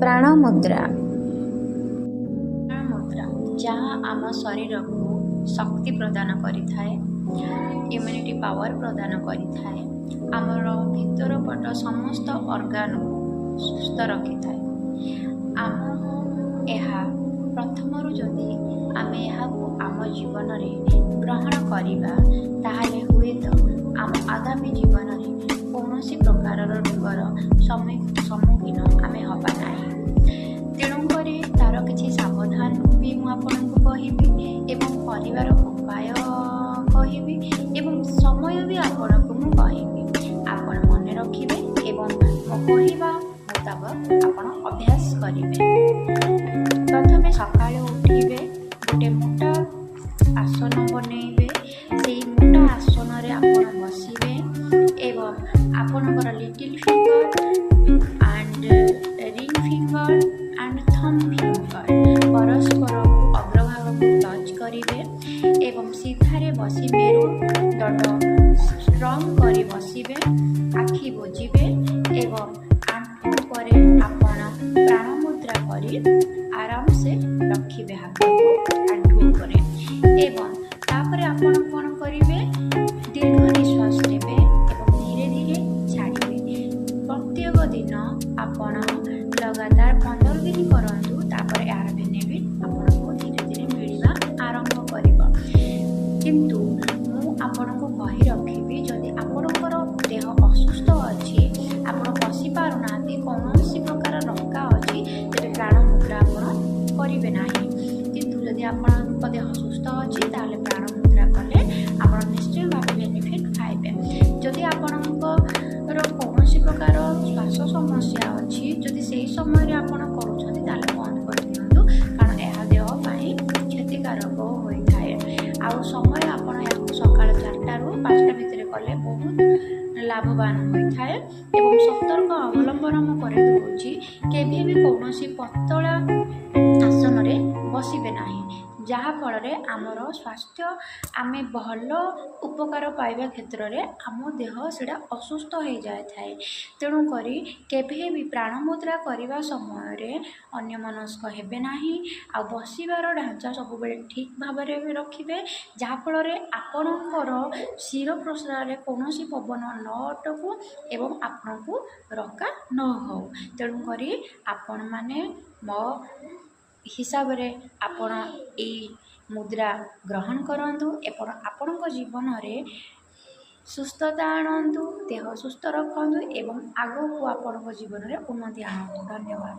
ପ୍ରାଣମୁଦ୍ରା ଯାହା ଆମ ଶରୀରକୁ ଶକ୍ତି ପ୍ରଦାନ କରିଥାଏ, ଇମ୍ୟୁନିଟି ପାୱାର ପ୍ରଦାନ କରିଥାଏ, ଆମର ଭିତର ପଟ ସମସ୍ତ ଅର୍ଗାନକୁ ସୁସ୍ଥ ରଖିଥାଏ। ଆମକୁ ଏହା ପ୍ରଥମରୁ ଯଦି ଆମେ ଏହାକୁ ଆମ ଜୀବନରେ ଗ୍ରହଣ କରିବା ତାହେଲେ ହୁଏତ ଆମ ଆଗାମୀ ଜୀବନରେ କୌଣସି ପ୍ରକାରର ରୋଗର ସମ୍ମୁଖୀନ ଆମେ ହେବା ନାହିଁ। ତେଣୁକରି ତା'ର କିଛି ସାବଧାନ ବି ମୁଁ ଆପଣଙ୍କୁ କହିବି ଏବଂ କରିବାର ଉପାୟ କହିବି ଏବଂ ସମୟ ବି ଆପଣଙ୍କୁ ମୁଁ କହିବି। ଆପଣ ମନେ ରଖିବେ ଏବଂ ମୋ କହିବା ମୁତାବକ ଆପଣ ଅଭ୍ୟାସ କରିବେ। ପ୍ରଥମେ ସକାଳୁ ଉଠିବେ, ଗୋଟେ ମୋଟା ଆସନ ବନେଇବେ। ସେଇ ମୋଟା ଆସନରେ ଆପଣ ବସିବେ ଏବଂ ଆପଣଙ୍କର little finger and ring finger and thumb finger ପରସ୍ପରକୁ ଅଗ୍ରଭାଗକୁ ଟଚ୍ କରିବେ ଏବଂ ସିଧାରେ ବସି ମେରୁଦଣ୍ଡ ଷ୍ଟ୍ରଙ୍ଗ କରି ବସିବେ। ଆଖି ବୁଜିବେ ଏବଂ ଆଣ୍ଠୁ ଉପରେ ଆପଣ ପ୍ରାଣମୁଦ୍ରା କରି ଆରାମସେ ରଖିବେ ହାତକୁ ଆଣ୍ଠୁ ଉପରେ ଏବଂ ତାପରେ ଆପଣ କ'ଣ କରିବେ, ଦୀର୍ଘ ନିଶ୍ୱାସ ନେବେ ଏବଂ ଧୀରେ ଧୀରେ ଛାଡ଼ିବେ। ପ୍ରତ୍ୟେକ ଦିନ ଆପଣ ଲଗାତାର 15 ଦିନ କରନ୍ତୁ, ତାପରେ ଏହାର ବେନିଫିଟ୍ ଆପଣଙ୍କୁ ଧୀରେ ଧୀରେ ମିଳିବା ଆରମ୍ଭ କରିବ। କିନ୍ତୁ ମୁଁ ଆପଣଙ୍କୁ କହି ରଖିବି, ଯଦି ଆପଣଙ୍କର ଦେହ ଅସୁସ୍ଥ ଅଛି, ଆପଣ ବସି ପାରୁନାହାନ୍ତି, କୌଣସି ପ୍ରକାର ରକା ଅଛି, ତେବେ ପ୍ରାଣମୁଦ୍ରା ଆପଣ କରିବେ ନାହିଁ। କିନ୍ତୁ ଯଦି ଆପଣଙ୍କ ଦେହ ସୁସ୍ଥ ଅଛି ତାହେଲେ ପ୍ରାଣମୁଦ୍ରା କଲେ ଆପଣ ନିଶ୍ଚୟ ଭାବେ ବେନିଫିଟ୍ ପାଇବେ। ଯଦି ଆପଣଙ୍କର କୌଣସି ପ୍ରକାର ଶ୍ୱାସ ସମସ୍ୟା ଅଛି, ଯଦି ସେହି ସମୟରେ ଆପଣ କରୁଛନ୍ତି ତାହେଲେ ବନ୍ଦ କରିଦିଅନ୍ତୁ, କାରଣ ଏହା ଦେହ ପାଇଁ କ୍ଷତିକାରକ ହୋଇଥାଏ। ଆଉ ସମୟ ଆପଣ ଏହାକୁ ସକାଳ 4ଟାରୁ 5ଟା ଭିତରେ କଲେ ବହୁତ ଲାଭବାନ ହୋଇଥାଏ। ଏବଂ ସତର୍କ ଅବଲମ୍ବନ ମୁଁ କରିଦେଉଛି, କେବେ ବି କୌଣସି ପତଳା ଆସନରେ ବସିବେ ନାହିଁ, ଯାହାଫଳରେ ଆମର ସ୍ୱାସ୍ଥ୍ୟ ଆମେ ଭଲ ଉପକାର ପାଇବା କ୍ଷେତ୍ରରେ ଆମ ଦେହ ସେଇଟା ଅସୁସ୍ଥ ହୋଇଯାଇଥାଏ। ତେଣୁକରି କେବେ ବି ପ୍ରାଣମୁଦ୍ରା କରିବା ସମୟରେ ଅନ୍ୟମନସ୍କ ହେବେ ନାହିଁ। ଆଉ ବସିବାର ଢାଞ୍ଚା ସବୁବେଳେ ଠିକ୍ ଭାବରେ ରଖିବେ, ଯାହାଫଳରେ ଆପଣଙ୍କର ଶିର ପ୍ରସାରରେ କୌଣସି ପବନ ନ ଅଟକୁ ଏବଂ ଆପଣଙ୍କୁ ରକା ନ ହେଉ। ତେଣୁକରି ଆପଣମାନେ ମୋ ହିସାବରେ ଆପଣ ଏଇ ମୁଦ୍ରା ଗ୍ରହଣ କରନ୍ତୁ ଏବଂ ଆପଣଙ୍କ ଜୀବନରେ ସୁସ୍ଥତା ଆଣନ୍ତୁ, ଦେହ ସୁସ୍ଥ ରଖନ୍ତୁ ଏବଂ ଆଗକୁ ଆପଣଙ୍କ ଜୀବନରେ ଉନ୍ନତି ଆଣନ୍ତୁ। ଧନ୍ୟବାଦ।